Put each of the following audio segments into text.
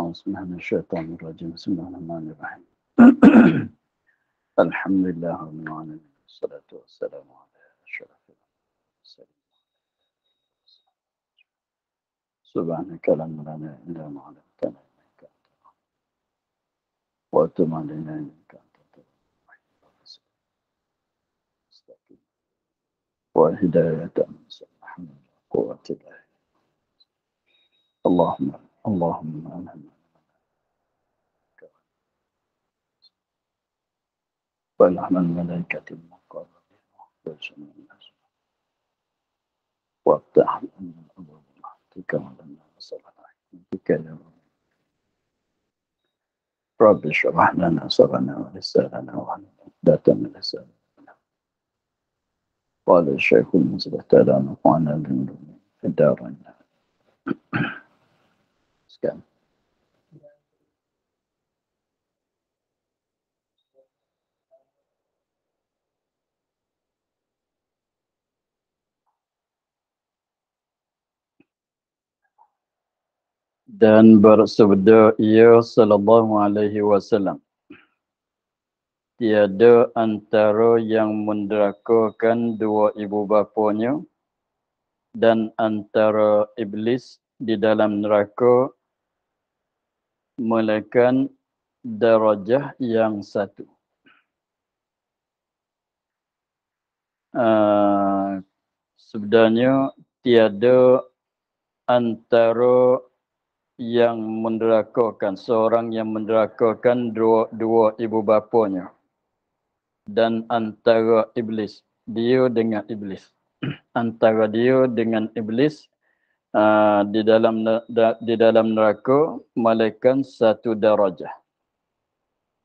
أعوذ بالله من الشيطان الرجيم بسم الله الرحمن الرحيم الحمد لله رب العالمين والصلاة والسلام على أشرف المرسلين سبحانك لا علم لنا إلا ما علمتنا إنك أنت العليم وأتم علينا إنك أنت المستقيم وهداية محمد قوة الله اللهم ألهمنا والهم الملائكة المقربين وجميع الناس وافتح لنا أبواب رحمتك ولنا وصلنا رحمتك يا رب اشرح لنا صدرنا ولساننا وعقدة من لساننا قال الشيخ المصلح تعالى نفعنا بالعلوم في الدارين sekian. Dan bersabda ia sallallahu alaihi wasallam, tiada antara yang menderakakan dua ibu bapanya dan antara iblis di dalam neraka melainkan darajah yang satu. Sebenarnya tiada antara yang menderakakan, seorang yang menderakakan dua ibu bapanya dan antara iblis, dia dengan iblis, antara dia dengan iblis di dalam neraka malaikat satu darajah,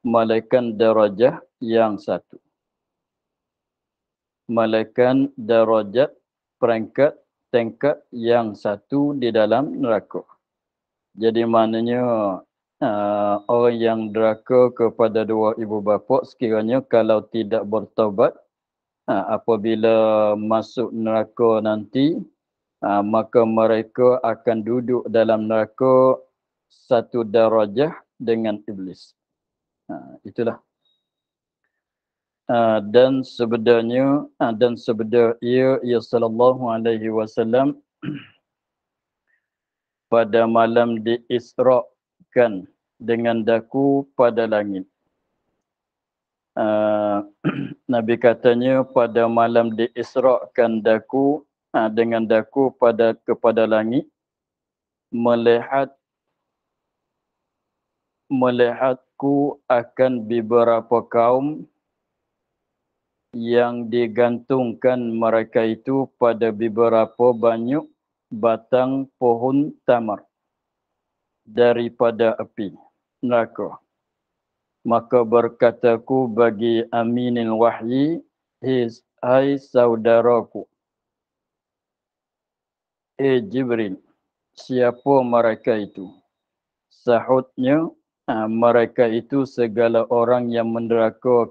malaikat darajah yang satu, malaikat darajat peringkat tingkat yang satu di dalam neraka. Jadi maknanya orang yang deraka kepada dua ibu bapa sekiranya kalau tidak bertaubat, apabila masuk neraka nanti, maka mereka akan duduk dalam neraka satu darajah dengan iblis. Itulah. Dan sebenarnya ia sallallahu alaihi wasallam pada malam diisrakan dengan daku pada langit. Nabi katanya pada malam diisrakan daku dengan daku kepada langit, melihatku akan beberapa kaum yang digantungkan mereka itu pada beberapa banyak batang pohon tamar daripada api neraka. Maka berkataku bagi aminil wahyi, hai saudaraku, Jibril, siapa mereka itu? Sahutnya, mereka itu segala orang yang menderaka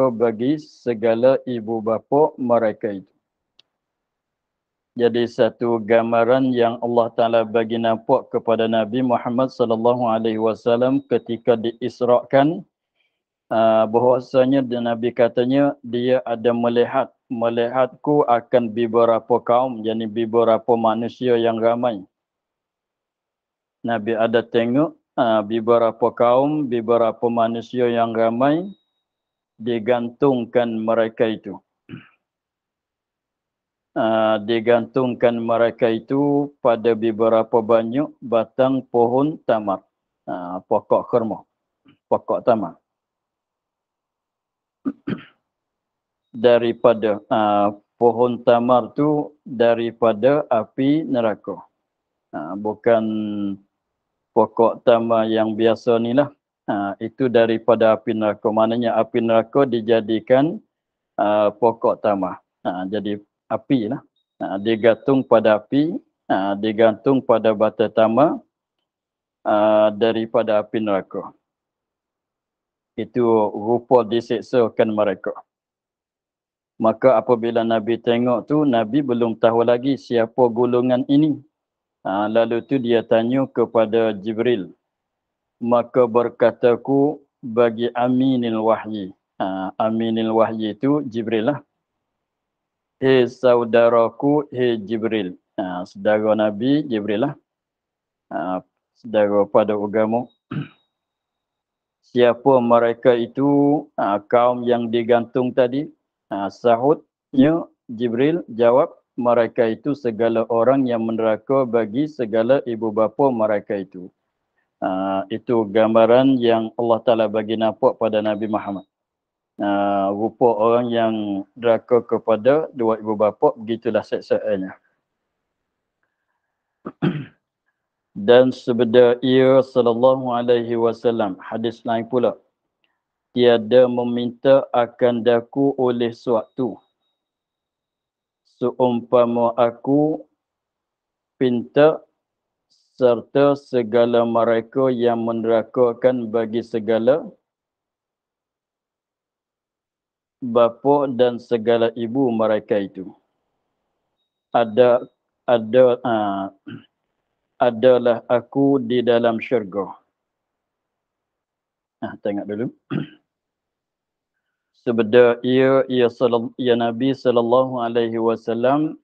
bagi segala ibu bapa mereka itu. Jadi satu gambaran yang Allah Ta'ala bagi nampak kepada Nabi Muhammad sallallahu alaihi wasallam ketika diisrakan, bahwasanya Nabi katanya dia ada melihatku akan beberapa kaum, yakni beberapa manusia yang ramai. Nabi ada tengok beberapa kaum, beberapa manusia yang ramai digantungkan mereka itu. Digantungkan mereka itu pada beberapa banyak batang pohon tamar, pokok kurma, pokok tamar. Daripada pohon tamar tu daripada api neraka. Bukan pokok tamar yang biasa ni lah. Itu daripada api neraka. Maknanya api neraka dijadikan pokok tamar. Jadi api lah. Digantung pada api, digantung pada bata tamar daripada api neraka. Itu rupa diseksakan mereka. Maka apabila Nabi tengok tu, Nabi belum tahu lagi siapa golongan ini. Lalu tu dia tanya kepada Jibril. Maka berkataku bagi Aminil Wahyi. Aminil Wahyi itu Jibril lah. Hei saudaraku, hei Jibril. Saudara Nabi Jibril lah. Saudara pada agama. Siapa mereka itu? Kaum yang digantung tadi. Sahutnya Jibril jawab, mereka itu segala orang yang meneraka bagi segala ibu bapa mereka itu. Itu gambaran yang Allah Ta'ala bagi nampak pada Nabi Muhammad. Rupa orang yang deraka kepada dua ibu bapa, begitulah seksaannya. Dan sabda ia sallallahu alaihi wasallam, hadis lain pula, tiada meminta akan daku oleh suatu seumpama aku pinta serta segala mereka yang menderakakan bagi segala bapa dan segala ibu mereka itu. Adalah aku di dalam syurga. Tengok dulu. Sabda ia Nabi sallallahu alaihi wasallam,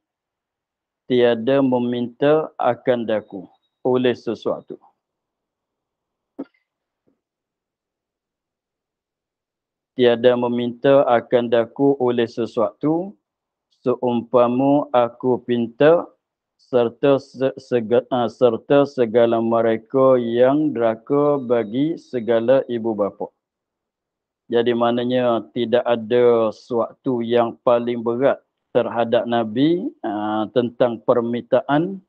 tiada meminta akan daku oleh sesuatu. Tiada meminta akan daku oleh sesuatu seumpama aku pinta serta segala mereka yang deraka bagi segala ibu bapa. Jadi maknanya tidak ada sesuatu yang paling berat terhadap Nabi tentang permintaan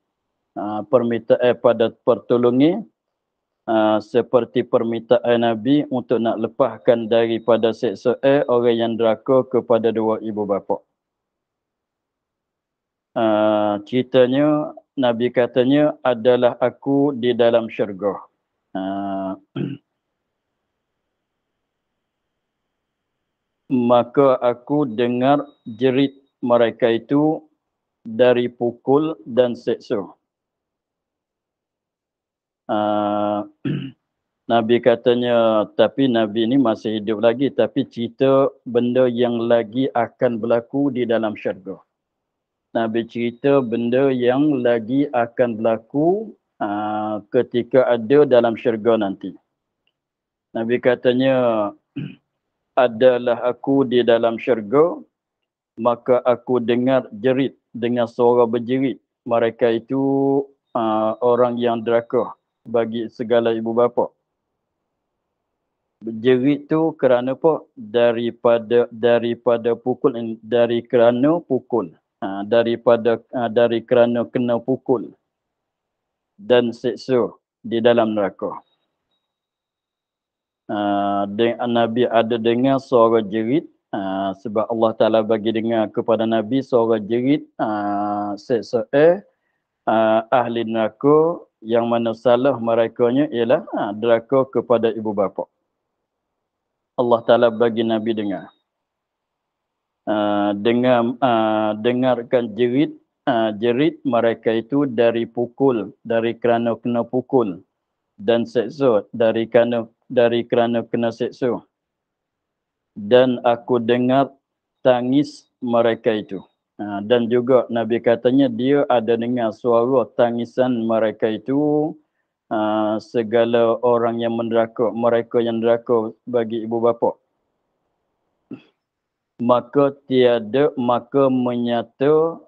pada pertolongan seperti permintaan Nabi untuk nak lepaskan daripada seksa orang yang deraka kepada dua ibu bapa. Ceritanya Nabi katanya adalah aku di dalam syurga. Maka aku dengar jerit mereka itu dari pukul dan seksa. Nabi katanya, tapi Nabi ini masih hidup lagi, tapi cerita benda yang lagi akan berlaku di dalam syurga. Nabi cerita benda yang lagi akan berlaku ketika ada dalam syurga nanti. Nabi katanya, adalah aku di dalam syurga, maka aku dengar jerit, dengar suara berjerit. Mereka itu orang yang deraka bagi segala ibu bapa. Berjerit tu kerana apa? Daripada pukul, dari kerana pukul. Dari kerana kena pukul dan seksa di dalam neraka. Nabi ada dengar suara jerit sebab Allah Ta'ala bagi dengar kepada Nabi suara jerit seksa ahli neraka yang mana salah merekanya ialah deraka kepada ibu bapa. Allah Ta'ala bagi Nabi dengar. Dengarkan jerit mereka itu dari pukul, dari kerana kena pukul, dan seksa dari kerana kena seksa. Dan aku dengar tangis mereka itu. Dan juga Nabi katanya dia ada dengar suara tangisan mereka itu, segala orang yang menderaka, mereka yang deraka bagi ibu bapa. Maka menyatakan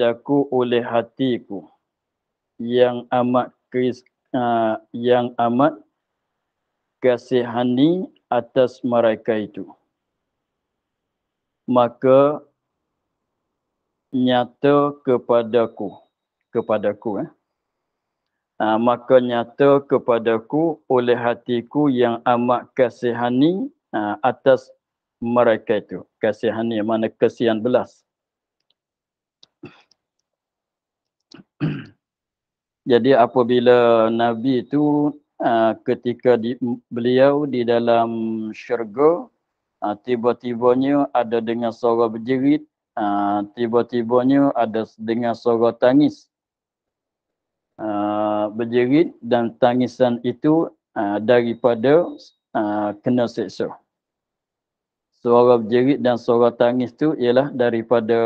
daku oleh hatiku yang amat kasihani atas mereka itu. Maka nyata kepadaku maka nyata kepadaku oleh hatiku yang amat kasihani atas mereka itu. Kasihani mana kasihan belas. Jadi apabila Nabi itu ketika beliau di dalam syurga, tiba-tibanya ada dengar suara berjerit tiba-tibanya ada dengar suara tangis, berjerit, dan tangisan itu daripada kena seksa. Suara berjerit dan suara tangis itu ialah daripada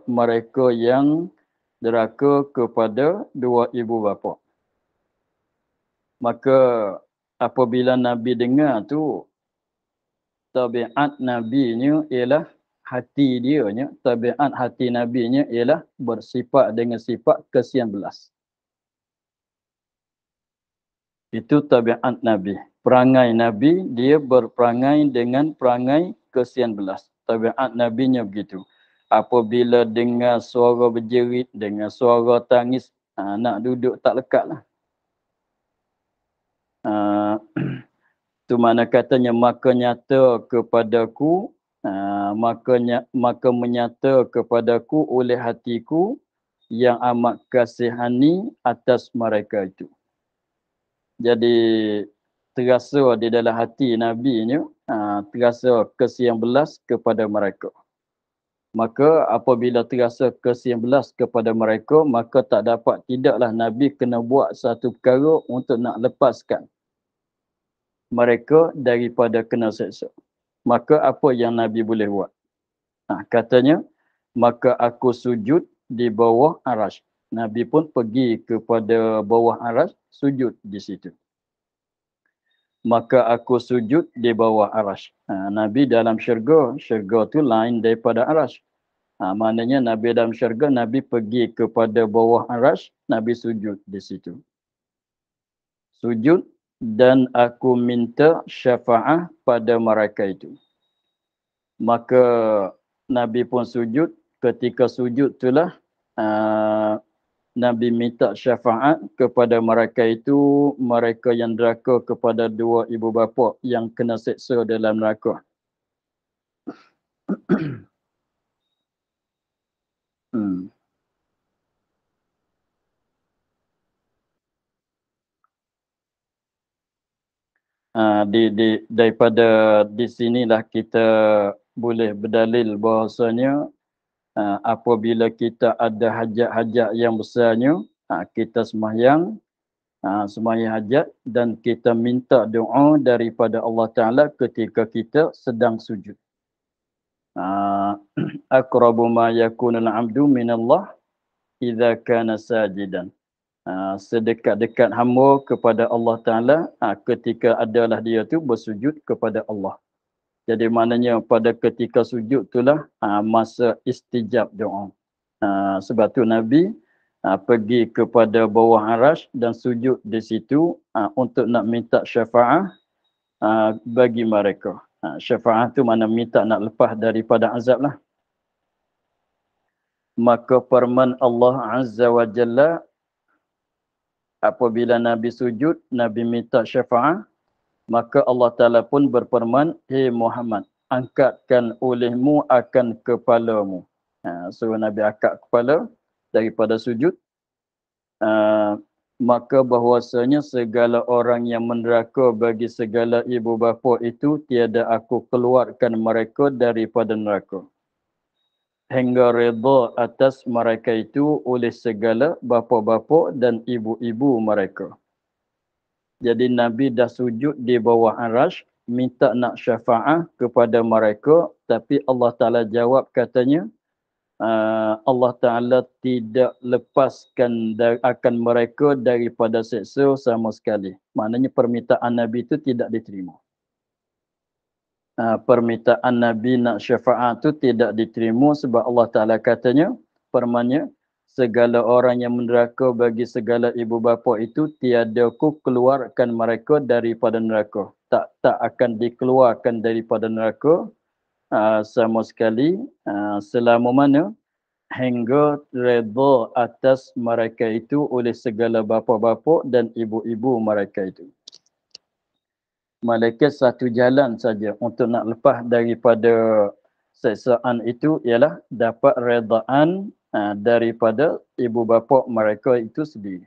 mereka yang deraka kepada dua ibu bapa. Maka apabila Nabi dengar tu, tabiat Nabi-nya ialah hati dia-nya, tabiat hati Nabi-nya ialah bersifat dengan sifat kesian belas. Itu tabiat Nabi. Perangai Nabi, dia berperangai dengan perangai kesian belas. Tabiat Nabi-nya begitu. Apabila dengar suara berjerit, dengar suara tangis, nak duduk tak lekat lah. Itu mana katanya, maka nyata kepadaku, maka menyata kepadaku oleh hatiku yang amat kasihani atas mereka itu. Jadi terasa di dalam hati Nabi-nya, terasa kesian belas kepada mereka. Maka apabila terasa kesian belas kepada mereka, maka tak dapat tidaklah Nabi kena buat satu perkara untuk nak lepaskan mereka daripada kena seksa. Maka apa yang Nabi boleh buat? Katanya, maka aku sujud di bawah arasy. Nabi pun pergi kepada bawah arasy, sujud di situ. Maka aku sujud di bawah arasy. Nabi dalam syurga, syurga tu lain daripada arasy. Maknanya Nabi dalam syurga, Nabi pergi kepada bawah arasy, Nabi sujud di situ. Sujud, dan aku minta syafaat pada mereka itu. Maka Nabi pun sujud. Ketika sujud itulah Nabi minta syafaat kepada mereka itu, mereka yang deraka kepada dua ibu bapa yang kena seksa dalam neraka. Daripada di sinilah kita boleh berdalil bahawasanya apabila kita ada hajat-hajat yang besarnya, kita sembahyang hajat dan kita minta doa daripada Allah Ta'ala ketika kita sedang sujud. Aqrabu ma yakunul abdu minallah idza kana sajidan. Sedekat-dekat hamba kepada Allah Ta'ala ketika adalah dia tu bersujud kepada Allah. Jadi maknanya pada ketika sujud itulah masa istijab doa. Sebab tu Nabi pergi kepada bawah arasy dan sujud di situ untuk nak minta syafaat bagi mereka. Syafaat tu mana minta nak lepas daripada azab lah. Maka firman Allah Azza wa Jalla, apabila Nabi sujud, Nabi minta syafaat, maka Allah Ta'ala pun berfirman, "Hei Muhammad, angkatkan olehmu akan kepalamu." Suruh Nabi angkat kepala daripada sujud. Maka bahwasanya segala orang yang menderaka bagi segala ibu bapa itu, tiada aku keluarkan mereka daripada neraka. Hingga redha atas mereka itu oleh segala bapa-bapa dan ibu-ibu mereka. Jadi Nabi dah sujud di bawah arasy, minta nak syafaat kepada mereka, tapi Allah Ta'ala jawab katanya, Allah Ta'ala tidak lepaskan akan mereka daripada seksa sama sekali. Maknanya permintaan Nabi itu tidak diterima. Permintaan Nabi nak syafaat itu tidak diterima sebab Allah Ta'ala katanya, firman-Nya, segala orang yang menderaka bagi segala ibu bapa itu, tiada ku keluarkan mereka daripada neraka. Tak akan dikeluarkan daripada neraka sama sekali selama mana hingga redha atas mereka itu oleh segala bapa-bapa dan ibu-ibu mereka itu. Malaikat satu jalan saja untuk nak lepas daripada seksaan itu ialah dapat redaan daripada ibu bapa mereka itu sendiri.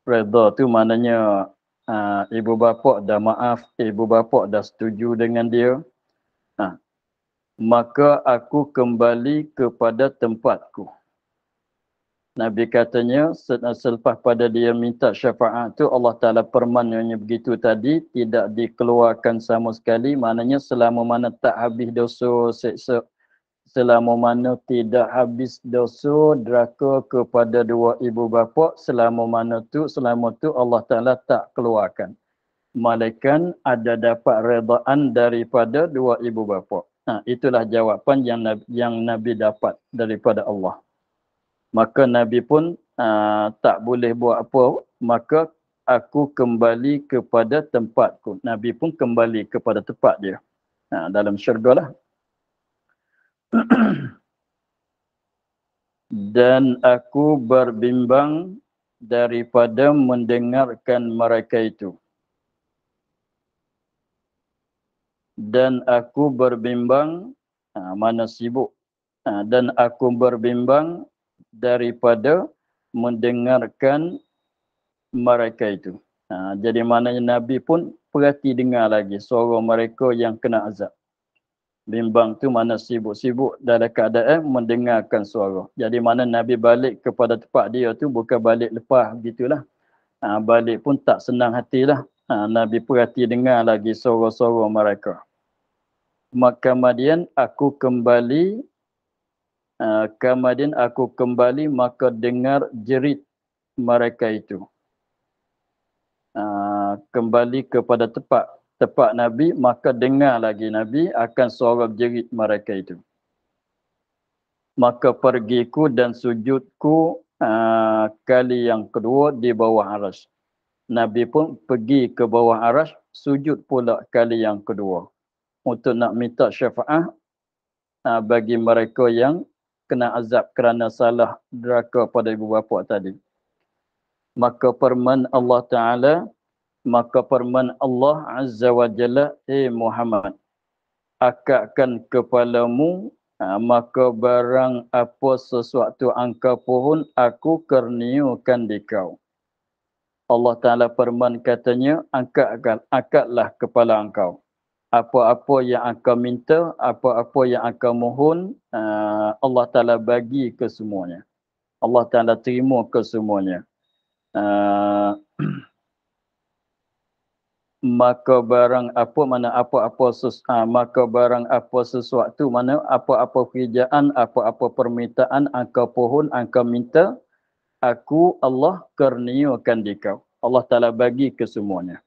Redha tu maknanya ibu bapa dah maaf, ibu bapa dah setuju dengan dia, maka aku kembali kepada tempatku. Nabi katanya selepas pada dia minta syafaat tu, Allah Ta'ala permanennya begitu tadi, tidak dikeluarkan sama sekali, maknanya selama mana tak habis dosa seksa, selama mana tidak habis dosa deraka kepada dua ibu bapa, selama tu Allah Ta'ala tak keluarkan. Malaikat ada dapat redaan daripada dua ibu bapa. Itulah jawapan yang Nabi dapat daripada Allah. Maka Nabi pun tak boleh buat apa, maka aku kembali kepada tempatku. Nabi pun kembali kepada tempat dia. Dalam syurga lah. Dan aku berbimbang daripada mendengarkan mereka itu. Dan aku berbimbang, mana sibuk. Dan aku berbimbang daripada mendengarkan mereka itu. Jadi maknanya Nabi pun perhati dengar lagi suara mereka yang kena azab. Bimbang tu mana sibuk-sibuk dalam keadaan mendengarkan suara. Jadi mana Nabi balik kepada tempat dia tu bukan balik lepas gitulah. Balik pun tak senang hatilah. Nabi perhati dengar lagi suara-suara mereka. Maka kemudian aku kembali maka dengar jerit mereka itu. Kembali kepada tempat Nabi, maka dengar lagi Nabi akan suara jerit mereka itu. Maka pergiku dan sujudku kali yang kedua di bawah arasy. Nabi pun pergi ke bawah arasy, sujud pula kali yang kedua untuk nak minta syafaat bagi mereka yang kena azab kerana salah deraka pada ibu bapa tadi. Maka firman Allah Azza wa Jalla, Muhammad, akakkan kepalamu, maka barang apa sesuatu engkau pohon, aku kurniakan di kau. Allah Ta'ala firman katanya, angkatlah kepala engkau. Apa-apa yang engkau minta, apa-apa yang engkau mohon, Allah Ta'ala bagi ke semuanya. Allah Ta'ala terima ke semuanya. Maka barang apa sesuatu, mana apa-apa kerjaan, apa-apa permintaan engkau pohon, engkau minta, aku Allah kurniakan di kau. Allah Ta'ala bagi ke semuanya.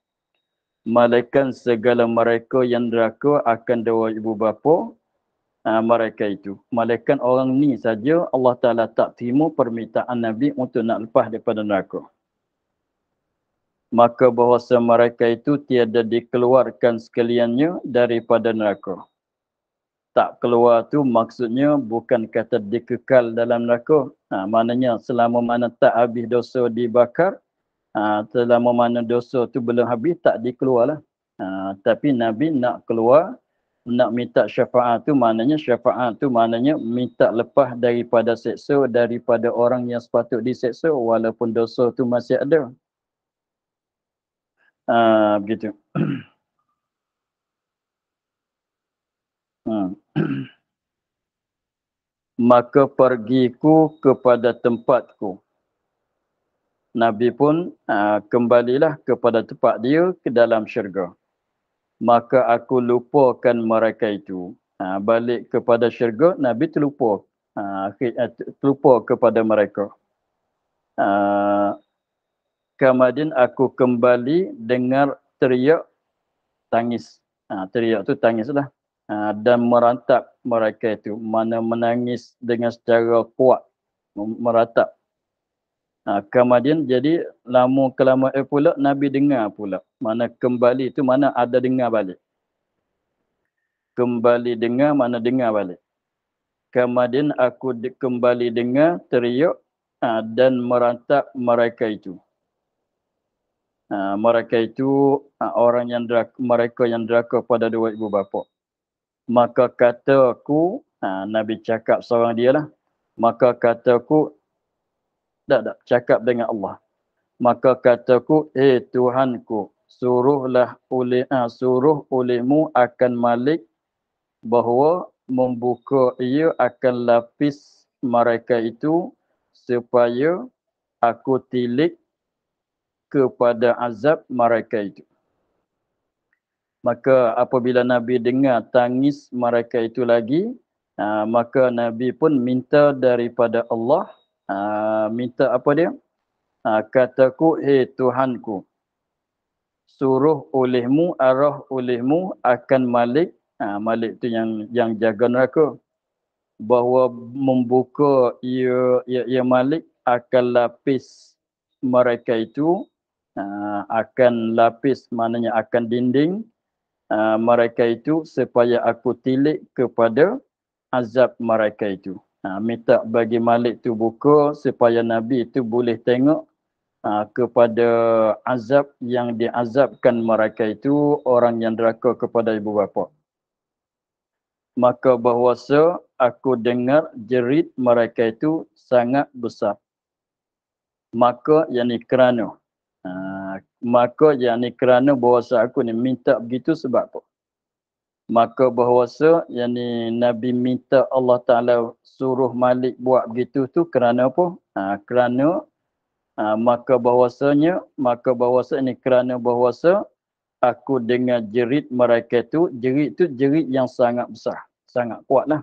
Malaikat segala mereka yang deraka akan dua ibu bapa mereka itu. Malaikat orang ni saja Allah Ta'ala tak terima permintaan Nabi untuk nak lepas daripada neraka. Maka bahawa mereka itu tiada dikeluarkan sekaliannya daripada neraka. Tak keluar tu maksudnya bukan kata dikekal dalam neraka. Maknanya selama mana tak habis dosa dibakar, selama mana dosa tu belum habis tak dikeluarlah. Tapi Nabi nak keluar, nak minta syafaat tu maknanya minta lepas daripada seksa, daripada orang yang sepatut diseksa walaupun dosa tu masih ada. Begitu. Maka pergiku kepada tempatku. Nabi pun kembalilah kepada tempat dia ke dalam syurga. Maka aku lupakan mereka itu. Balik kepada syurga, Nabi terlupa. Terlupa kepada mereka. Kemudian aku kembali dengar teriak tangis. Teriak tu tangislah. Dan merantap mereka itu. Mana menangis dengan secara kuat. Meratap. Kemudian jadi lama-kelamaan pula Nabi dengar pula. Mana kembali itu mana ada dengar balik. Kembali dengar mana dengar balik. Kemudian aku kembali dengar teriak dan merantap mereka itu. Mereka itu orang yang mereka yang deraka pada dua ibu bapa. Maka kataku, Nabi cakap seorang dia lah. Maka kataku, tak cakap dengan Allah. Maka kataku, Tuhanku, suruh olehmu akan Malik bahawa membuka ia akan lapis mereka itu supaya aku tilik kepada azab mereka itu. Maka apabila Nabi dengar tangis mereka itu lagi, maka Nabi pun minta daripada Allah, minta apa dia? Kataku, Tuhanku, suruh olehmu, arah olehmu akan Malik, Malik itu yang jaga neraka, bahawa membuka ia Malik akan lapis mereka itu, akan lapis maknanya akan dinding mereka itu supaya aku tilik kepada azab mereka itu. Minta bagi Malik tu buka supaya Nabi itu boleh tengok kepada azab yang diazabkan mereka itu orang yang deraka kepada ibu bapa. Maka bahawasa aku dengar jerit mereka itu sangat besar. Maka yakni kerana bahawasa aku ni minta begitu sebab apa? Maka bahawasa yakni Nabi minta Allah Ta'ala suruh Malik buat begitu tu kerana apa? Maka bahawasa aku dengar jerit mereka tu, jerit yang sangat besar, sangat kuatlah.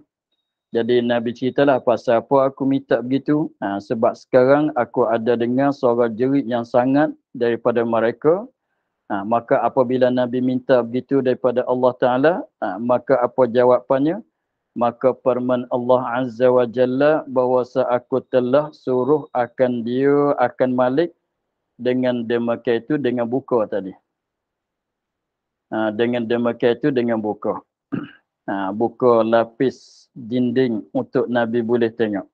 Jadi Nabi ceritalah pasal apa aku minta begitu. Sebab sekarang aku ada dengar suara jerit yang sangat daripada mereka. Maka apabila Nabi minta begitu daripada Allah Ta'ala, maka apa jawapannya? Maka firman Allah Azza wa Jalla bahawasa aku telah suruh akan Malik dengan demikian itu dengan buka tadi. Dengan demikian itu dengan buka. Buka lapis dinding untuk Nabi boleh tengok.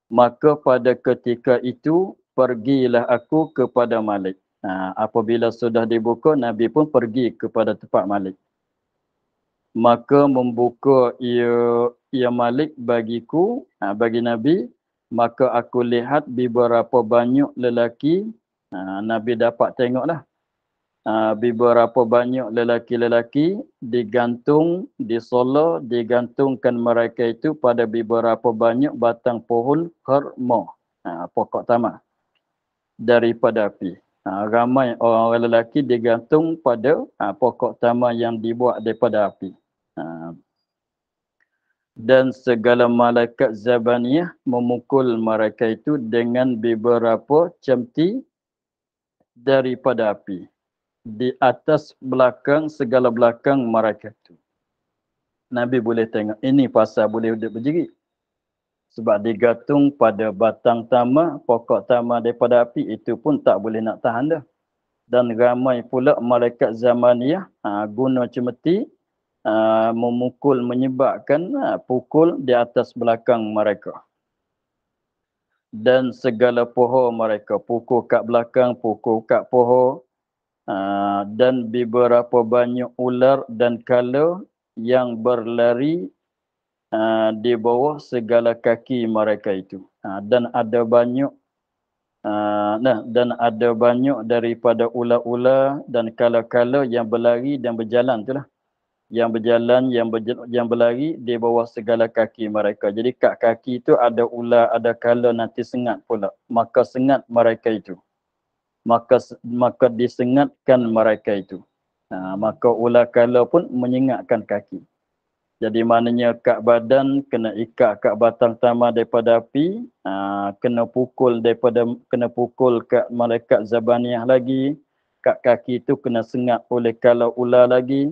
Maka pada ketika itu pergilah aku kepada Malik. Apabila sudah dibuka, Nabi pun pergi kepada tempat Malik. Maka membuka ia Malik bagiku, bagi Nabi, maka aku lihat beberapa banyak lelaki, Nabi dapat tengoklah, beberapa banyak lelaki-lelaki digantung, digantungkan mereka itu pada beberapa banyak batang pohon kurma, pokok tamar daripada api. Ramai orang lelaki digantung pada pokok tamar yang dibuat daripada api. Dan segala malaikat Zabaniyah memukul mereka itu dengan beberapa cemti daripada api di atas belakang, segala belakang mereka itu. Nabi boleh tengok ini pasal boleh berjerit. Sebab digantung pada batang tamar, pokok tamar daripada api, itu pun tak boleh nak tahan dah. Dan ramai pula malaikat Zamaniyah guna cemeti memukul, menyebabkan pukul di atas belakang mereka. Dan segala pohon mereka pukul kat belakang, pukul kat pohon. Dan beberapa banyak ular dan kala yang berlari di bawah segala kaki mereka itu. Dan ada banyak daripada ular-ular dan kala-kala yang berlari dan berjalan itulah. Yang berjalan, yang berlari di bawah segala kaki mereka. Jadi kat kaki itu ada ular, ada kala nanti sengat pula. Maka sengat mereka itu. Maka disengatkan mereka itu. Maka ular kala pun menyengatkan kaki. Jadi maknanya kat badan kena ikat kat batang tamar daripada api, kena pukul kat malaikat Zabaniyah lagi, kat kaki itu kena sengat oleh kala ular lagi.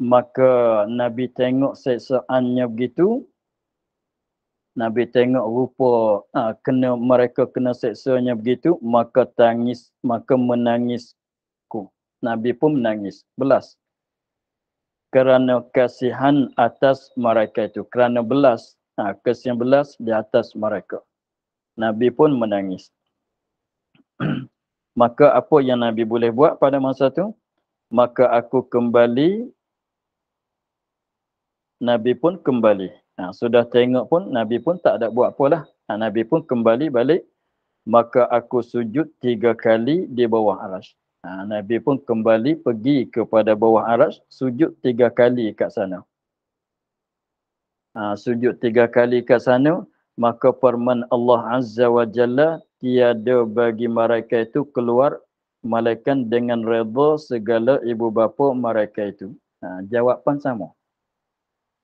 Maka Nabi tengok seksaannya begitu, Nabi tengok rupa mereka kena seksanya begitu, maka menangisku. Nabi pun menangis, belas. Kerana kasihan atas mereka itu, kerana belas, kasihan belas di atas mereka. Nabi pun menangis. Maka apa yang Nabi boleh buat pada masa itu? Maka aku kembali, Nabi pun kembali. Sudah tengok pun, Nabi pun tak ada buat apalah. Nabi pun kembali balik maka aku sujud 3 kali di bawah arasy. Nabi pun kembali pergi kepada bawah arasy, sujud 3 kali kat sana. Sujud 3 kali kat sana, maka firman Allah Azza wa Jalla, tiada bagi mereka itu keluar malaikat dengan redha segala ibu bapa mereka itu. Jawapan sama.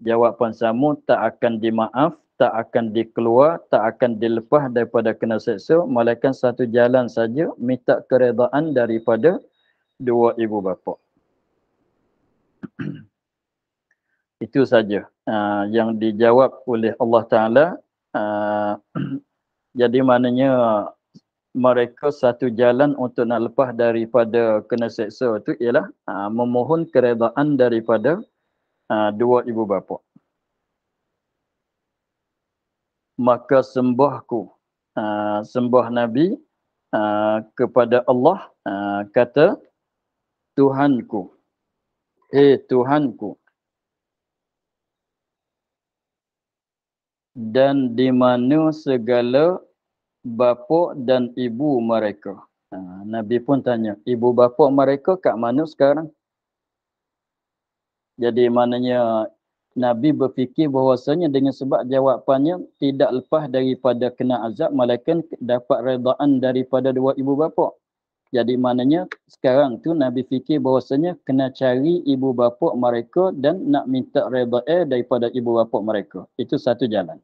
Jawapan sama, tak akan dimaaf, tak akan dikeluar, tak akan dilepas daripada kena seksa, malaikat satu jalan saja minta keredaan daripada dua ibu bapa. Itu saja yang dijawab oleh Allah Ta'ala. Jadi maknanya mereka satu jalan untuk nak lepas daripada kena seksa itu ialah memohon keredaan daripada dua ibu bapa. Maka sembahku, sembah Nabi kepada Allah, kata, Tuhanku, Tuhanku, dan di mana segala bapa dan ibu mereka. Nabi pun tanya, ibu bapa mereka kat mana sekarang? Jadi maknanya Nabi berfikir bahawasanya dengan sebab jawapannya tidak lepas daripada kena azab, malaikat dapat redaan daripada dua ibu bapa. Jadi maknanya sekarang tu Nabi fikir bahawasanya kena cari ibu bapa mereka dan nak minta redha daripada ibu bapa mereka. Itu satu jalan.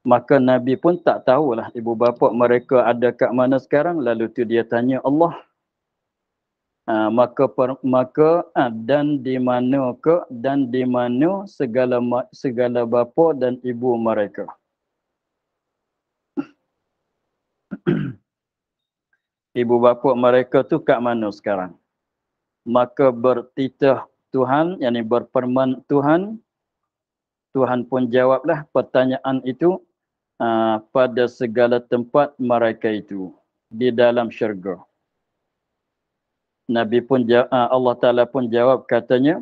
Maka Nabi pun tak tahulah ibu bapa mereka ada kat mana sekarang. Lalu tu dia tanya Allah. Maka dan di mana segala bapa dan ibu mereka. Ibu bapa mereka tu kat mana sekarang? Maka bertitah Tuhan, yakni berfirman Tuhan pun jawablah pertanyaan itu pada segala tempat mereka itu di dalam syurga. Nabi pun Allah Ta'ala pun jawab, katanya,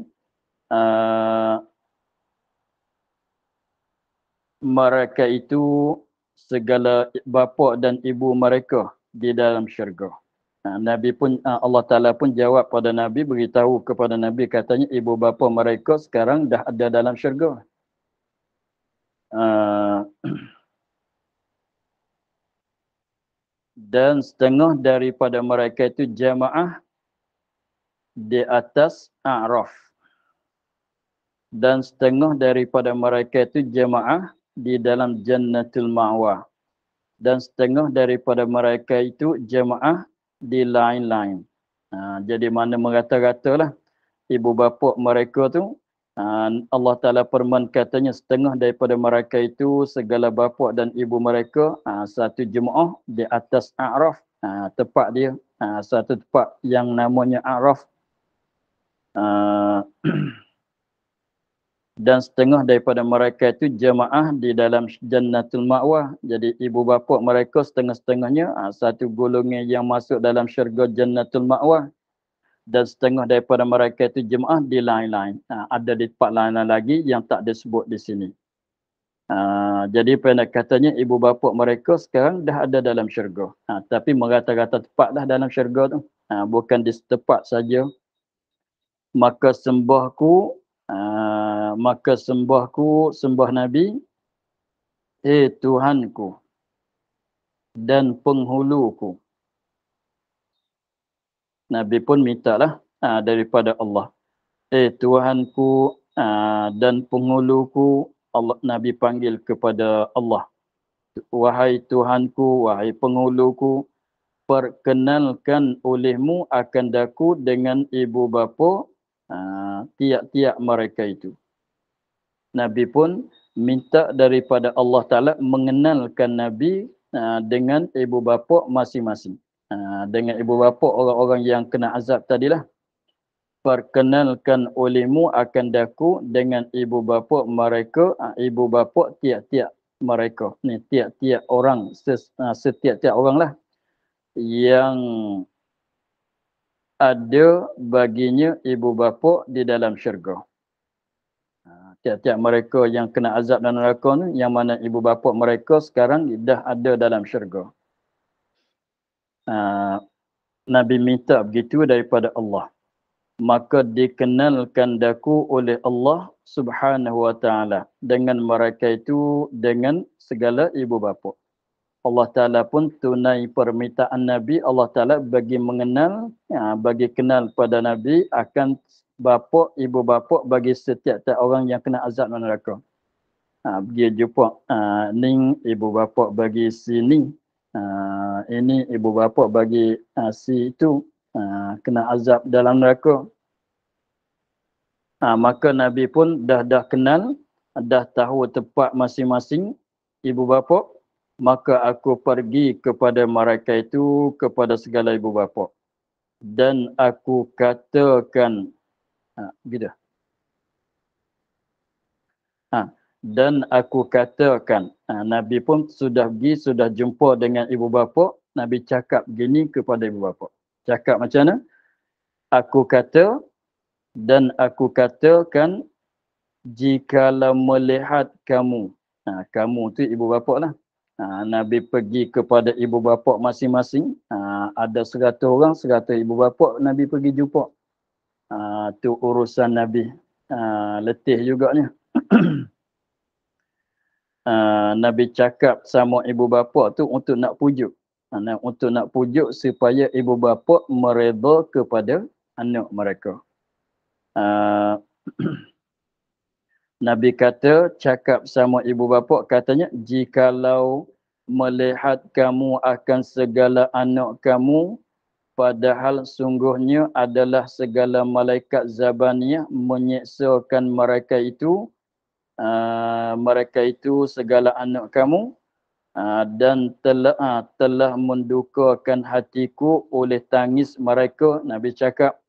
mereka itu segala bapa dan ibu mereka di dalam syurga. Nabi pun Allah Ta'ala pun jawab pada Nabi, beritahu kepada Nabi, katanya ibu bapa mereka sekarang dah ada dalam syurga. Dan setengah daripada mereka itu jamaah di atas A'raf. Dan setengah daripada mereka itu jamaah di dalam Jannatul Ma'wa. Dan setengah daripada mereka itu jamaah di lain-lain. Jadi mana merata-ratalah ibu bapa mereka tu, Allah Ta'ala firman katanya setengah daripada mereka itu segala bapa dan ibu mereka satu jemaah di atas A'raf. Tempat dia, satu tempat yang namanya A'raf. Dan setengah daripada mereka itu jemaah di dalam Jannatul Ma'wa. Jadi ibu bapa mereka setengah-setengahnya satu golongan yang masuk dalam syurga Jannatul Ma'wa. Dan setengah daripada mereka itu jemaah di lain-lain. Ada di tempat lain-lain lagi yang tak disebut di sini. Jadi pendek katanya ibu bapa mereka sekarang dah ada dalam syurga. Tapi merata-rata tempat dah dalam syurga tu. Bukan di setempat saja. Maka sembahku, sembah Nabi, Tuhanku dan penghuluku. Nabi pun mintalah daripada Allah. Tuhanku dan penghuluku. Allah, Nabi panggil kepada Allah. Wahai Tuhanku, wahai penghuluku, perkenalkan olehmu akan daku dengan ibu bapa tiap-tiap mereka itu. Nabi pun minta daripada Allah Ta'ala mengenalkan Nabi dengan ibu bapa masing-masing. Dengan ibu bapa orang-orang yang kena azab tadilah. Perkenalkan olehmu akan daku dengan ibu bapa mereka, ibu bapa tiap-tiap mereka. Ni tiap-tiap orang, setiap-tiap orang lah yang ada baginya ibu bapa di dalam syurga. Tiap-tiap mereka yang kena azab dalam neraka ni, yang mana ibu bapa mereka sekarang dah ada dalam syurga. Nabi minta begitu daripada Allah. Maka dikenalkan daku oleh Allah Subhanahu wa taala dengan mereka itu dengan segala ibu bapa. Allah Ta'ala pun tunai permintaan Nabi. Allah Ta'ala bagi mengenal, bagi kenal pada Nabi akan bapa, ibu bapa bagi setiap orang yang kena azab neraka. Pergi jumpa, ni ibu bapa bagi sini. Ini ibu bapa bagi si itu. Kena azab dalam neraka. Maka Nabi pun dah kenal, dah tahu tempat masing-masing ibu bapa. Maka aku pergi kepada mereka itu, kepada segala ibu bapa. Dan aku katakan, gitu. Dan aku katakan, Nabi pun sudah pergi, sudah jumpa dengan ibu bapa. Nabi cakap begini kepada ibu bapa. Cakap macam mana? Aku kata, dan aku katakan, jikalau melihat kamu. Kamu tu ibu bapa lah. Nabi pergi kepada ibu bapa masing-masing. Ada 100 orang, 100 ibu bapa Nabi pergi jumpa. Tu urusan Nabi. Letih juganya. Nabi cakap sama ibu bapa tu untuk nak pujuk. Untuk nak pujuk supaya ibu bapa mereda kepada anak mereka. Nabi kata, cakap sama ibu bapa, katanya, jikalau melihat kamu akan segala anak kamu, padahal sungguhnya adalah segala malaikat Zabaniyah menyeksakan mereka itu segala anak kamu, dan telah mendukakan hatiku oleh tangis mereka. Nabi cakap,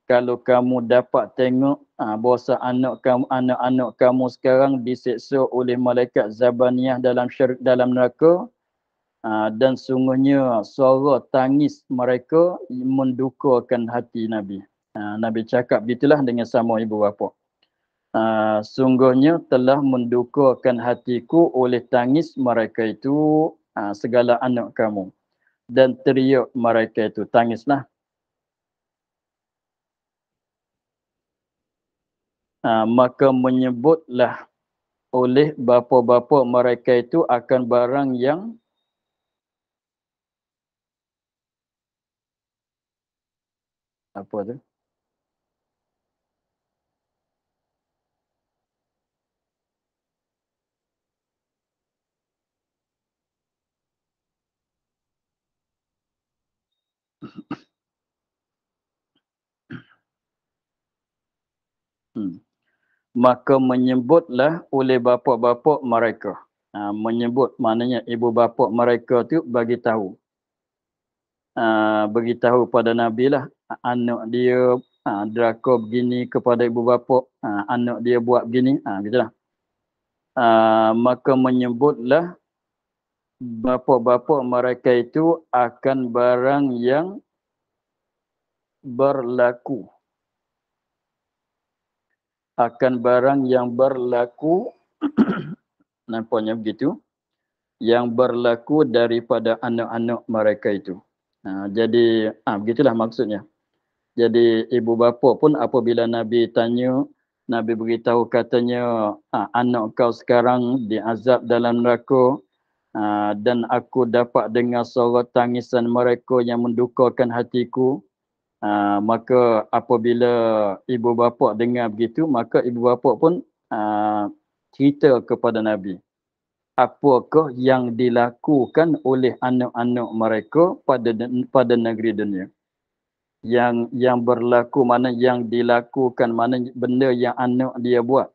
kalau kamu dapat tengok bahasa anak-anak kamu sekarang diseksa oleh malaikat Zabaniyah dalam neraka, dan sungguhnya suara tangis mereka mendukakan hati Nabi. Nabi cakap begitulah dengan sama ibu bapa. Sungguhnya telah mendukakan hatiku oleh tangis mereka itu segala anak kamu, dan teriak mereka itu, tangislah. Maka menyebutlah oleh bapa-bapa mereka itu akan barang yang apa tu? Maka menyebutlah oleh bapa-bapa mereka. Menyebut maknanya ibu bapa mereka tu bagi tahu. Beritahu pada Nabi lah, anak dia deraka begini kepada ibu bapa, anak dia buat begini, gitulah. Maka menyebutlah bapa-bapa mereka itu akan barang yang berlaku. Akan barang yang berlaku, nampaknya begitu, yang berlaku daripada anak-anak mereka itu. Jadi begitulah maksudnya. Jadi ibu bapa pun apabila Nabi tanya, Nabi beritahu katanya, anak kau sekarang diazab dalam neraka, dan aku dapat dengar suara tangisan mereka yang mendukakan hatiku. Maka apabila ibu bapa dengar begitu, maka ibu bapa pun cerita kepada Nabi, apakah yang dilakukan oleh anak-anak mereka pada negeri dunia. Yang berlaku mana yang dilakukan, mana benda yang anak dia buat.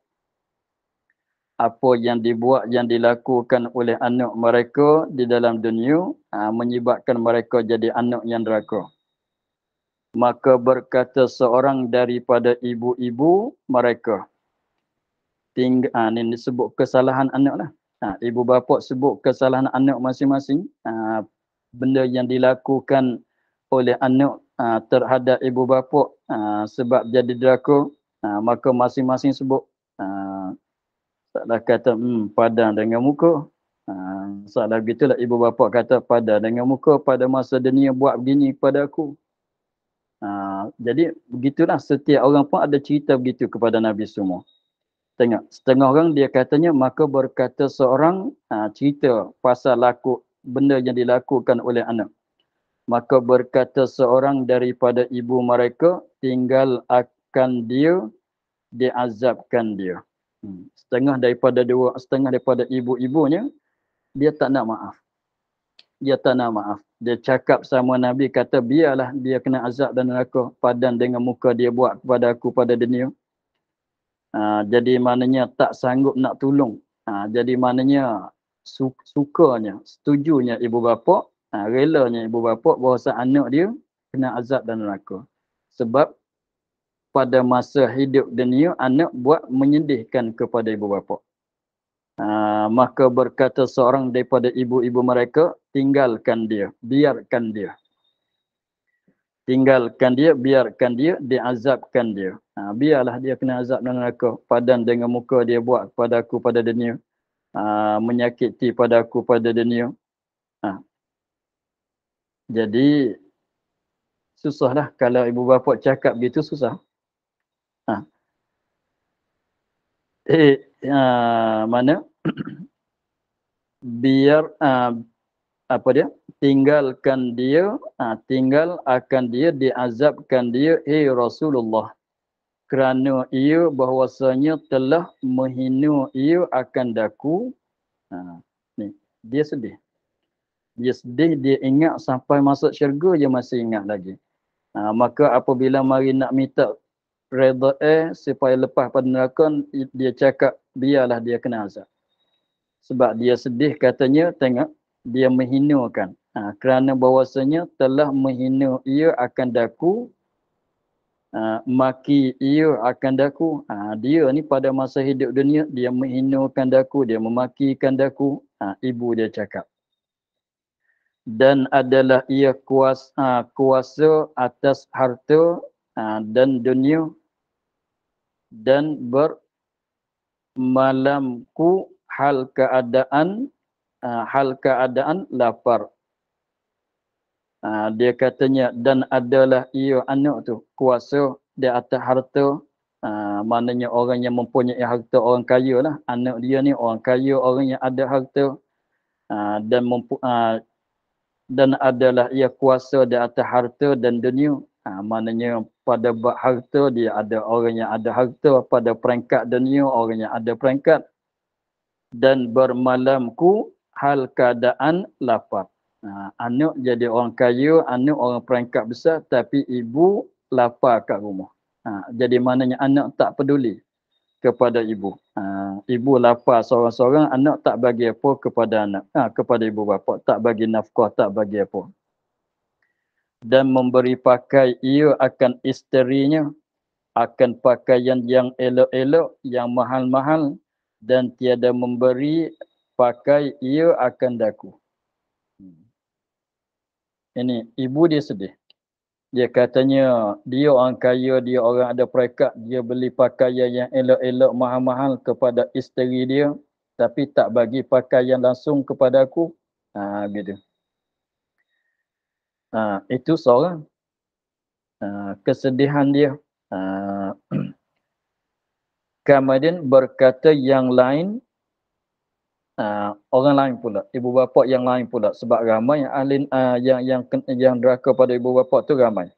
Apa yang dibuat, yang dilakukan oleh anak mereka di dalam dunia, menyebabkan mereka jadi anak yang neraka. Maka berkata seorang daripada ibu-ibu mereka. Ini disebut kesalahan anak lah. Ibu bapa sebut kesalahan anak masing-masing. Benda yang dilakukan oleh anak terhadap ibu bapa sebab jadi deraka. Maka masing-masing sebut. Salah kata padan dengan muka. Salah gitulah ibu bapa kata padan dengan muka pada masa dunia buat begini kepada aku. Jadi begitulah setiap orang pun ada cerita begitu kepada Nabi semua. Tengok, setengah orang dia katanya maka berkata seorang cerita pasal benda yang dilakukan oleh anak. Maka berkata seorang daripada ibu mereka, tinggal akan dia, diazabkan dia. Setengah daripada ibu-ibunya, dia tak nak maaf. Dia tak nak maaf. Dia cakap sama Nabi, kata biarlah dia kena azab dan neraka padan dengan muka dia buat kepada aku pada dunia. Jadi maknanya tak sanggup nak tolong. Jadi maknanya sukanya, setujunya ibu bapa, relanya ibu bapa bahawa anak dia kena azab dan neraka. Sebab pada masa hidup dunia anak buat menyedihkan kepada ibu bapa. Maka berkata seorang daripada ibu-ibu mereka, tinggalkan dia, biarkan dia. Tinggalkan dia, biarkan dia, diazabkan dia. Biarlah dia kena azab dan neraka. Padan dengan muka dia buat kepada aku pada dunia. Menyakiti pada aku pada dunia. Jadi, susahlah kalau ibu bapa cakap gitu, susah. Mana? Biar, apa dia? Tinggalkan dia, tinggal akan dia, diazabkan dia, Rasulullah. Kerana ia bahawasanya telah menghina ia akan daku. Ni, dia sedih. Dia sedih, dia ingat sampai masuk syurga, dia masih ingat lagi. Maka apabila mari nak minta redha supaya lepas pada neraka, dia cakap biarlah dia kena azab. Sebab dia sedih katanya, tengok, dia menghinakan. Kerana bahawasanya telah menghina ia akan daku, maki ia akan daku. Dia ni pada masa hidup dunia, dia menghinakan daku, dia memakikan daku. Ibu dia cakap. Dan adalah ia kuasa atas harta dan dunia, dan bermalamku hal keadaan lapar. Dia katanya, dan adalah ia anak tu kuasa di atas harta. Maknanya orang yang mempunyai harta, orang kaya lah. Anak dia ni orang kaya, orang yang ada harta. Dan adalah ia kuasa di atas harta dan dunia. Maknanya pada bab harta dia ada orang yang ada harta, pada peringkat dunia orang yang ada peringkat. Dan bermalamku hal keadaan lapar. Anak jadi orang kaya, anak orang peringkat besar, tapi ibu lapar kat rumah. Jadi maknanya anak tak peduli kepada ibu. Ibu lapar seorang-seorang, anak tak bagi apa kepada anak, kepada ibu bapa, tak bagi nafkah, tak bagi apa. Dan memberi pakai ia akan isterinya, akan pakaian yang elok-elok, yang mahal-mahal, dan tiada memberi pakai ia akan daku. Ini ibu dia sedih. Dia katanya dia orang kaya, dia orang ada peringkat, dia beli pakaian yang elok-elok mahal-mahal kepada isteri dia, tapi tak bagi pakaian langsung kepada aku. Gitu. Itu seorang kesedihan dia. Kemudian berkata yang lain, orang lain pula, ibu bapa yang lain pula, sebab ramai yang deraka pada ibu bapa tu ramai.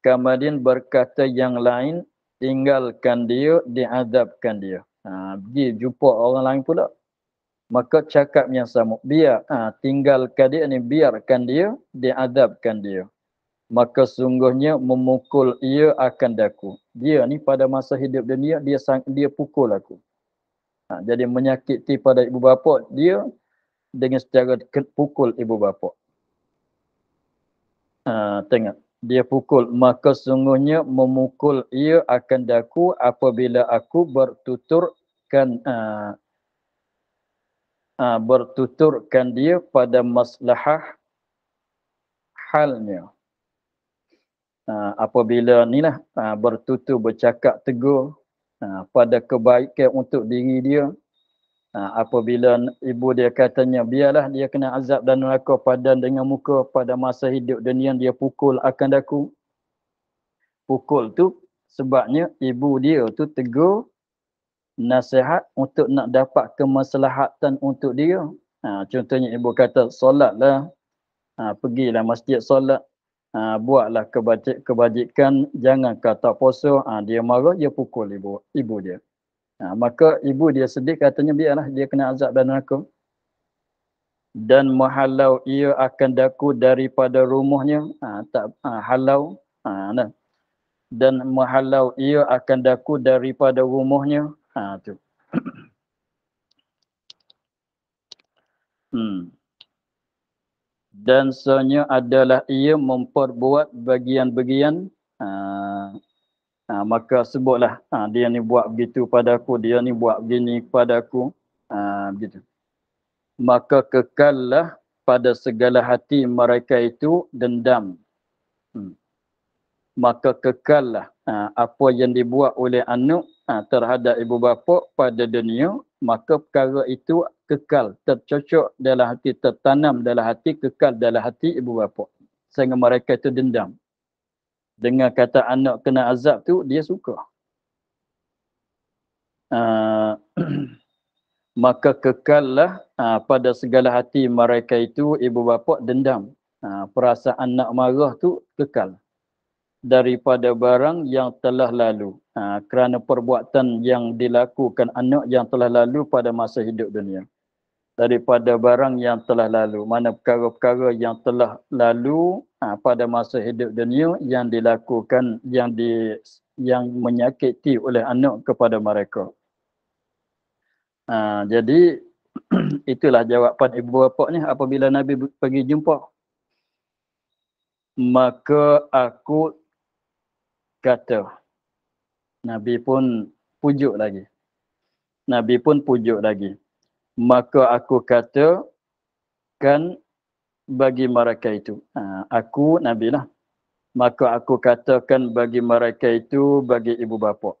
Kemudian berkata yang lain, tinggalkan dia, diazabkan dia. Pergi jumpa orang lain pula. Maka cakap yang sama, tinggalkan dia ni, biarkan dia, diazabkan dia. Maka sungguhnya memukul ia akan daku. Dia ni pada masa hidup dunia, dia pukul aku. Jadi menyakiti pada ibu bapa dia dengan secara pukul ibu bapa. Tengok, dia pukul, maka sungguhnya memukul ia akan daku apabila aku bertuturkan dia pada maslahah halnya. Apabila ni lah bertutur, bercakap tegur, pada kebaikan untuk diri dia. Apabila ibu dia katanya biarlah dia kena azab dan neraka padan dengan muka pada masa hidup dunia, dia pukul akan daku. Pukul tu sebabnya ibu dia tu tegur nasihat untuk nak dapat kemaslahatan untuk dia. Contohnya ibu kata solatlah, pergilah masjid solat, buatlah kebajikan, jangan kata puasa. Dia marah, dia pukul ibu dia. Maka ibu dia sedih, katanya biarlah dia kena azab dan neraka. Dan menghalau ia akan daku daripada rumahnya. Halau. Dan menghalau ia akan daku daripada rumahnya. Tu. Dan sebenarnya adalah ia memperbuat bagian-bagian. Maka sebutlah, dia ni buat begitu padaku, dia ni buat begini padaku. Begitu. Maka kekallah pada segala hati mereka itu dendam. Maka kekallah apa yang dibuat oleh anak terhadap ibu bapa pada dunia, maka perkara itu kekal, tercocok dalam hati, tertanam dalam hati, kekal dalam hati ibu bapa. Sehingga mereka itu dendam. Dengan kata anak kena azab tu, dia suka. Maka kekallah pada segala hati mereka itu ibu bapa dendam. Perasaan nak marah tu kekal daripada barang yang telah lalu, kerana perbuatan yang dilakukan anak yang telah lalu pada masa hidup dunia. Daripada barang yang telah lalu, mana perkara-perkara yang telah lalu pada masa hidup dunia yang dilakukan, yang menyakiti oleh anak kepada mereka. Jadi itulah jawapan ibu bapa ni apabila Nabi pergi jumpa. Maka aku kata, Nabi pun pujuk lagi. Maka aku katakan bagi mereka itu. Aku Nabi lah. Maka aku katakan bagi mereka itu, bagi ibu bapa.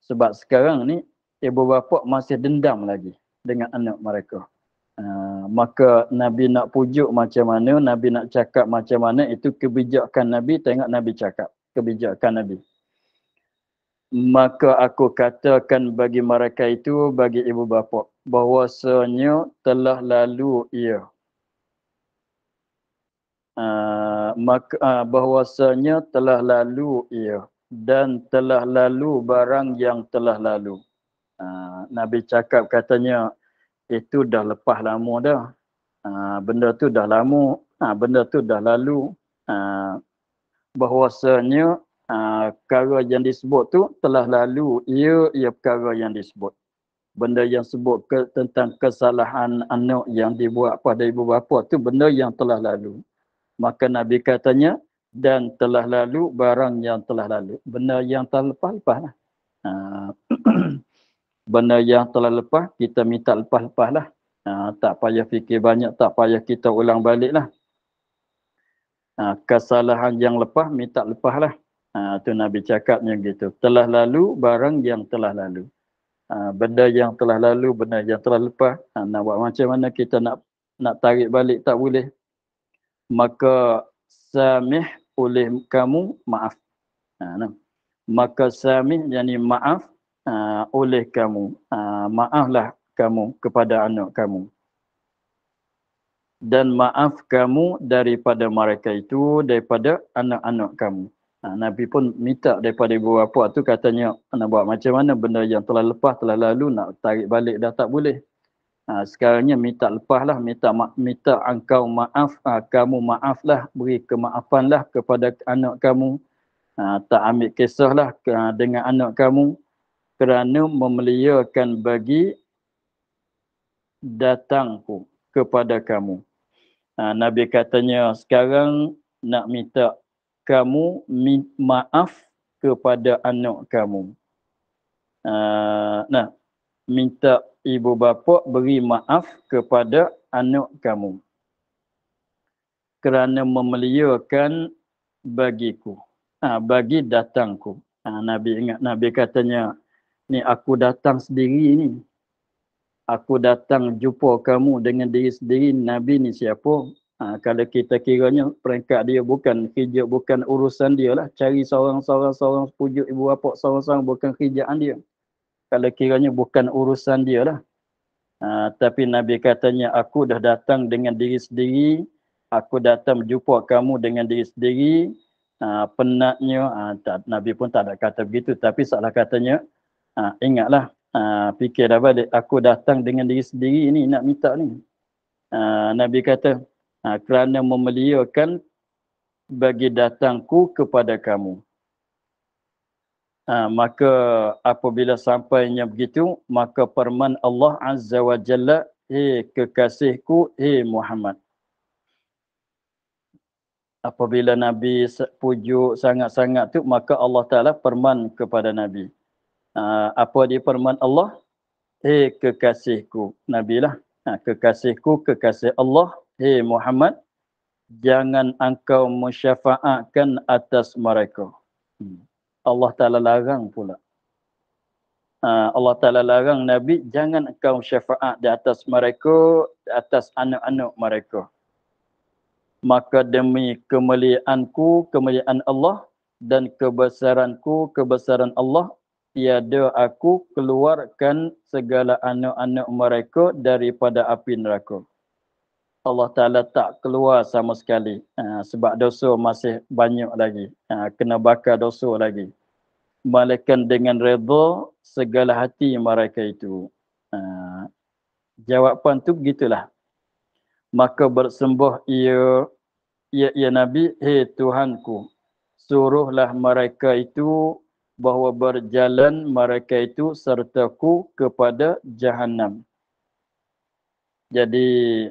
Sebab sekarang ni ibu bapa masih dendam lagi dengan anak mereka. Maka Nabi nak pujuk macam mana, Nabi nak cakap macam mana, itu kebijakan Nabi. Tengok Nabi cakap, kebijakan Nabi. Maka aku katakan bagi mereka itu, bagi ibu bapa, bahwasanya telah lalu ia. Bahwasanya telah lalu ia. Dan telah lalu barang yang telah lalu. Nabi cakap katanya, itu dah lepas lama dah. Benda tu dah lama, benda tu dah lalu. Bahwasanya perkara yang disebut tu telah lalu, ia perkara yang disebut. Benda yang sebut tentang kesalahan anak yang dibuat pada ibu bapa tu benda yang telah lalu. Maka Nabi katanya, dan telah lalu barang yang telah lalu. Benda yang telah lepas lah. Benda yang telah lepas, kita minta lepas lah. Tak payah fikir banyak, tak payah kita ulang balik lah. Kesalahan yang lepas, minta lepas lah. Tu Nabi cakapnya gitu. Telah lalu barang yang telah lalu. Benda yang telah lalu, benda yang telah lepas. Nak buat macam mana kita nak tarik balik, tak boleh. Maka samih oleh kamu, maaf. Maka samih, yakni maaf oleh kamu. Maaflah kamu kepada anak kamu. Dan maaf kamu daripada mereka itu, daripada anak-anak kamu. Nabi pun minta daripada ibu bapa tu, katanya nak buat macam mana, benda yang telah lepas, telah lalu, nak tarik balik dah tak boleh. Sekarangnya minta lepaslah, minta engkau maaf, kamu maaflah, beri kemaafanlah kepada anak kamu. Tak ambil kisahlah dengan anak kamu kerana memeliakan bagi datangku kepada kamu. Nabi katanya sekarang nak minta kamu maaf kepada anak kamu. Minta ibu bapa beri maaf kepada anak kamu kerana memeliakan bagiku, bagi datangku. Nabi ingat, Nabi katanya, ni aku datang sendiri ni. Aku datang jumpa kamu dengan diri sendiri. Nabi ni siapa? Kalau kita kiranya peringkat dia bukan kerja, bukan urusan dia lah. Cari seorang-seorang pujuk ibu bapa seorang-seorang bukan kerjaan dia. Kalau kiranya bukan urusan dia lah. Tapi Nabi katanya, aku dah datang dengan diri sendiri. Aku datang jumpa kamu dengan diri sendiri. Penatnya, Nabi pun tak ada kata begitu. Tapi salah katanya, ingatlah, fikir dah balik, aku datang dengan diri sendiri ni nak minta ni. Nabi kata, kerana memeliakan bagi datangku kepada kamu. Maka apabila sampainya begitu, maka firman Allah Azza wa Jalla, hei kekasihku, hei Muhammad. Apabila Nabi pujuk sangat-sangat tu, maka Allah Ta'ala firman kepada Nabi. Apa dia firman Allah? Hei kekasihku, Nabi lah. Kekasihku, kekasih Allah, hei Muhammad, jangan engkau mensyafa'atkan atas mereka. Allah Ta'ala larang pula. Allah Ta'ala larang Nabi, jangan engkau syafaat di atas mereka, di atas anak-anak mereka. Maka demi kemuliaanku, kemuliaan Allah, dan kebesaranku, kebesaran Allah, tiada aku keluarkan segala anak-anak mereka daripada api neraka. Allah Ta'ala tak keluar sama sekali. Sebab dosa masih banyak lagi. Kena bakar dosa lagi. Malaikat dengan redha segala hati mereka itu. Jawapan tu begitulah. Maka bersembah ia Nabi, hei Tuhanku, suruhlah mereka itu bahawa berjalan mereka itu sertaku kepada Jahannam. Jadi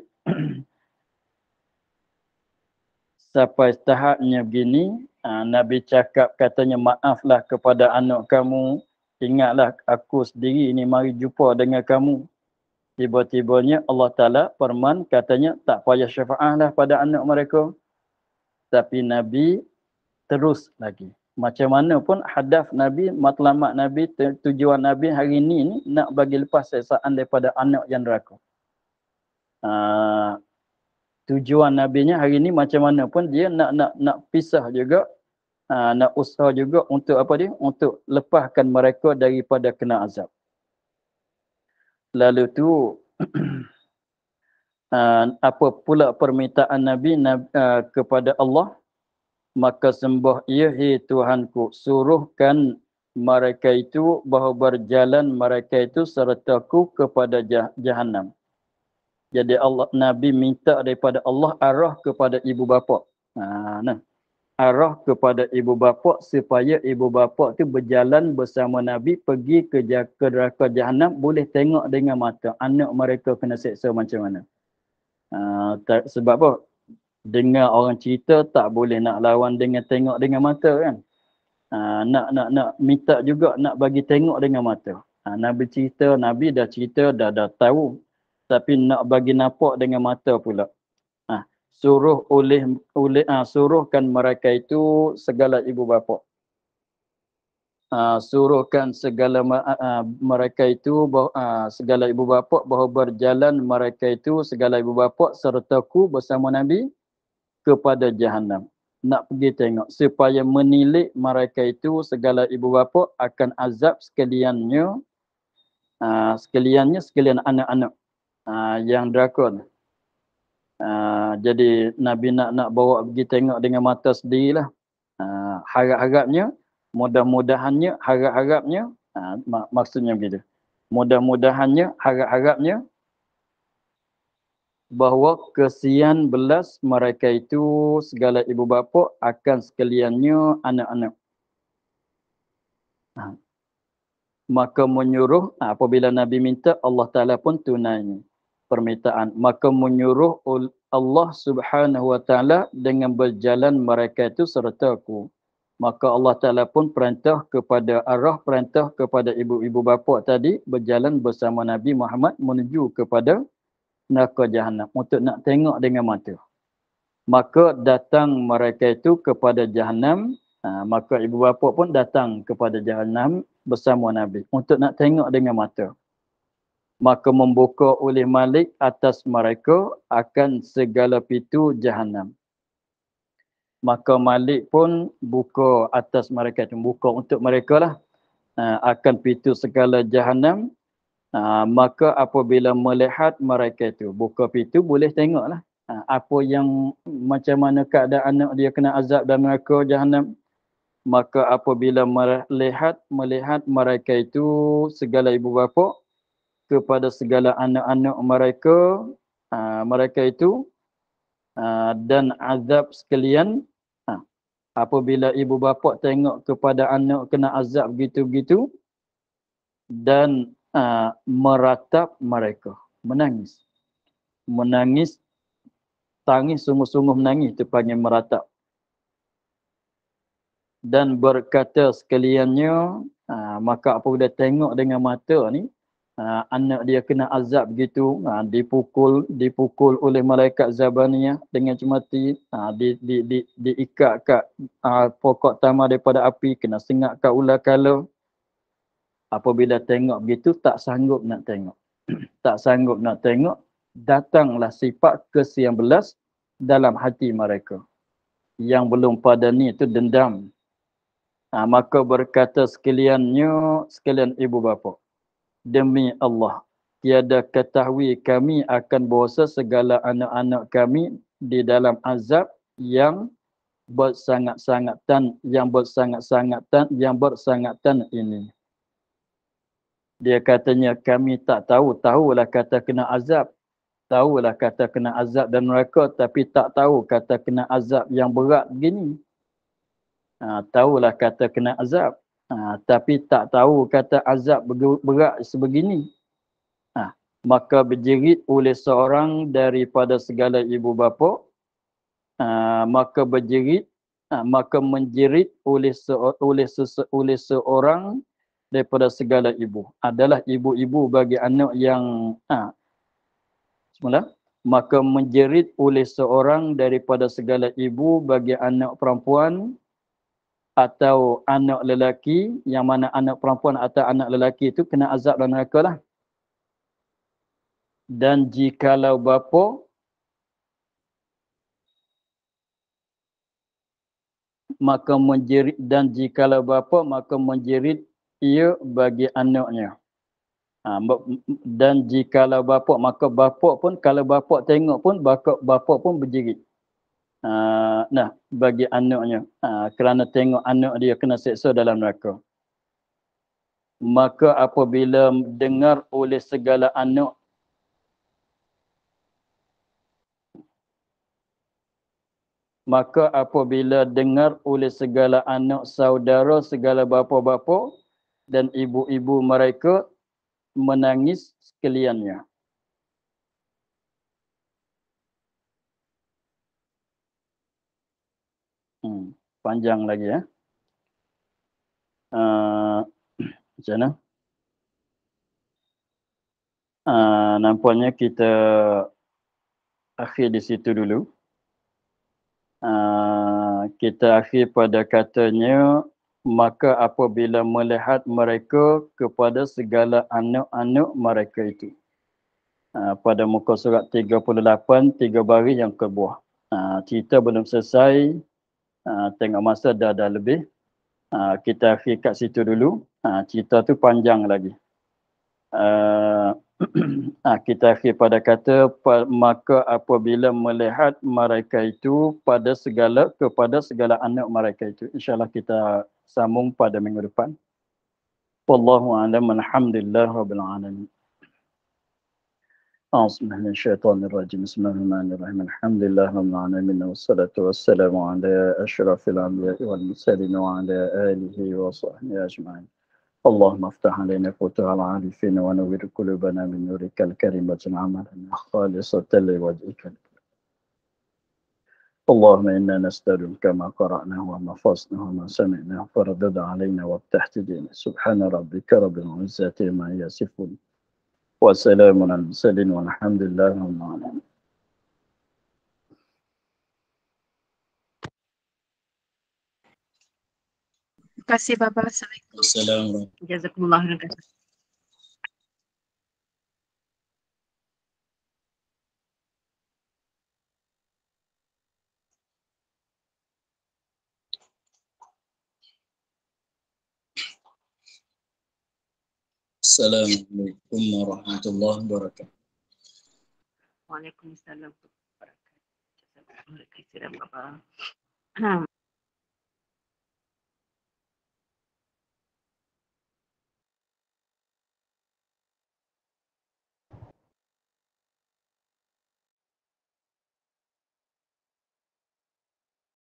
sampai tahapnya begini, Nabi cakap katanya, maaflah kepada anak kamu. Ingatlah aku sendiri ini mari jumpa dengan kamu. Tiba-tibanya Allah Ta'ala firman katanya, tak payah syafaatlah pada anak mereka. Tapi Nabi terus lagi. Macam mana pun hadaf Nabi, matlamat Nabi, tujuan Nabi hari ini nak bagi lepas sesaan daripada anak yang neraka. Tujuan Nabinya hari ini macam mana pun dia nak pisah juga, nak usaha juga untuk apa dia? Untuk lepaskan mereka daripada kena azab. Lalu tu apa pula permintaan Nabi kepada Allah? Maka sembah ia, hei Tuhanku, suruhkan mereka itu bahawa berjalan mereka itu sertaku kepada Jahannam. Jadi Nabi minta daripada Allah arah kepada ibu bapa. Arah kepada ibu bapa supaya ibu bapa tu berjalan bersama Nabi pergi ke neraka Jahannam, boleh tengok dengan mata anak mereka kena seksa macam mana. Sebab apa? Dengar orang cerita tak boleh nak lawan dengan tengok dengan mata kan. Nak minta juga nak bagi tengok dengan mata. Nabi cerita, Nabi dah cerita, dah tahu. Tapi nak bagi nampak dengan mata pula. Suruhkan mereka itu segala ibu bapa. Suruhkan segala mereka itu segala ibu bapa bahawa berjalan mereka itu segala ibu bapa sertaku bersama Nabi kepada Jahannam. Nak pergi tengok supaya menilik mereka itu segala ibu bapa akan azab sekalian anak-anak yang drakon. Jadi Nabi nak bawa pergi tengok dengan mata sendirilah. Harap-harapnya, mudah-mudahannya, harap-harapnya, maksudnya begitu. Mudah-mudahannya, harap-harapnya bahawa kesian belas mereka itu segala ibu bapa akan sekaliannya anak-anak. Maka menyuruh, apabila Nabi minta, Allah Ta'ala pun tunai permintaan. Maka menyuruh Allah Subhanahu Wa Ta'ala dengan berjalan mereka itu sertaku. Maka Allah Ta'ala pun perintah kepada ibu-ibu bapa tadi berjalan bersama Nabi Muhammad menuju kepada neraka Jahannam untuk nak tengok dengan mata. Maka datang mereka itu kepada Jahannam Maka ibu bapa pun datang kepada Jahannam bersama Nabi untuk nak tengok dengan mata. Maka membuka oleh Malik atas mereka akan segala pintu Jahannam. Maka Malik pun buka atas mereka itu, buka untuk mereka lah akan pintu segala Jahannam. Maka apabila melihat mereka itu, buka pintu boleh tengok lah apa yang macam mana keadaan anak dia kena azab dan neraka Jahannam. Maka apabila melihat mereka itu, segala ibu bapa kepada segala anak-anak mereka, mereka itu dan azab sekalian. Apabila ibu bapa tengok kepada anak kena azab begitu-begitu dan meratap mereka, menangis, tangis sungguh-sungguh menangis, itu panggil meratap. Dan berkata sekaliannya, maka apabila tengok dengan mata ni, anak dia kena azab begitu, dipukul oleh malaikat Zabaniyah dengan cemati, diikat kat pokok tamar daripada api, kena sengat kat ular kala. Apabila tengok begitu, tak sanggup nak tengok. Tak sanggup nak tengok, datanglah sifat ke-19 dalam hati mereka. Yang belum pada ni itu dendam. Maka berkata sekalian ibu bapa, demi Allah, tiada ketahui kami akan bahawa segala anak-anak kami di dalam azab yang bersangat-sangatan ini. Dia katanya, kami tak tahulah kata kena azab. Tahulah kata kena azab dan neraka, tapi tak tahu kata kena azab yang berat begini. Tahulah kata kena azab, tapi tak tahu kata azab berat sebegini. Maka berjerit oleh seorang daripada segala ibu bapa, maka menjerit oleh seorang daripada segala ibu, adalah ibu-ibu bagi anak yang maka menjerit oleh seorang daripada segala ibu bagi anak perempuan atau anak lelaki, yang mana anak perempuan atau anak lelaki itu kena azab dan neraka lah. Dan jikalau bapa, maka menjerit, ia bagi anaknya. Dan jikalau bapa, maka bapa pun, kalau bapa tengok pun, bapa pun berjerit. Bagi anaknya, kerana tengok anak dia kena seksa dalam neraka. Maka apabila dengar oleh segala anak, saudara, segala bapa-bapa dan ibu-ibu mereka menangis sekaliannya. Panjang lagi ya. Macam mana? Nampaknya kita akhir di situ dulu. Kita akhir pada katanya, maka apabila melihat mereka kepada segala anak-anak mereka itu. Pada muka surat 38, 3 baris yang ke bawah. Cerita belum selesai. Tengok masa dah lebih. Kita akhir kat situ dulu. Cerita tu panjang lagi. Kita akhir pada kata, maka apabila melihat mereka itu kepada segala anak mereka itu. InsyaAllah kita sambung pada minggu depan. Wallahu a'lam, alhamdulillah rabbil alamin. Bismillahirrahmanirrahim. Bismillahirrahmanirrahim. Alhamdulillah rabbil alamin. Wassalatu wassalamu ala asyrafil anbiya'i wal mursalin wa ala alihi wa sahbihi ajma'in. اللهم افتح علينا فتوح العارفين ونور قلوبنا من نورك الكريم واجعل عملنا خالصة لوجهك. اللهم إنا نسألك ما قرأناه وما حفظناه وما سمعناه فردد علينا وافتح دينا. سبحان ربك رب العزة عما يصفون وسلام على المرسلين والحمد لله رب العالمين. kasih Bapak. Assalamualaikum. Assalamualaikum. Jazakumullah khairan. Assalamualaikum warahmatullahi wabarakatuh. Waalaikumsalam warahmatullahi wabarakatuh. Jazakumullah khairan Bapak.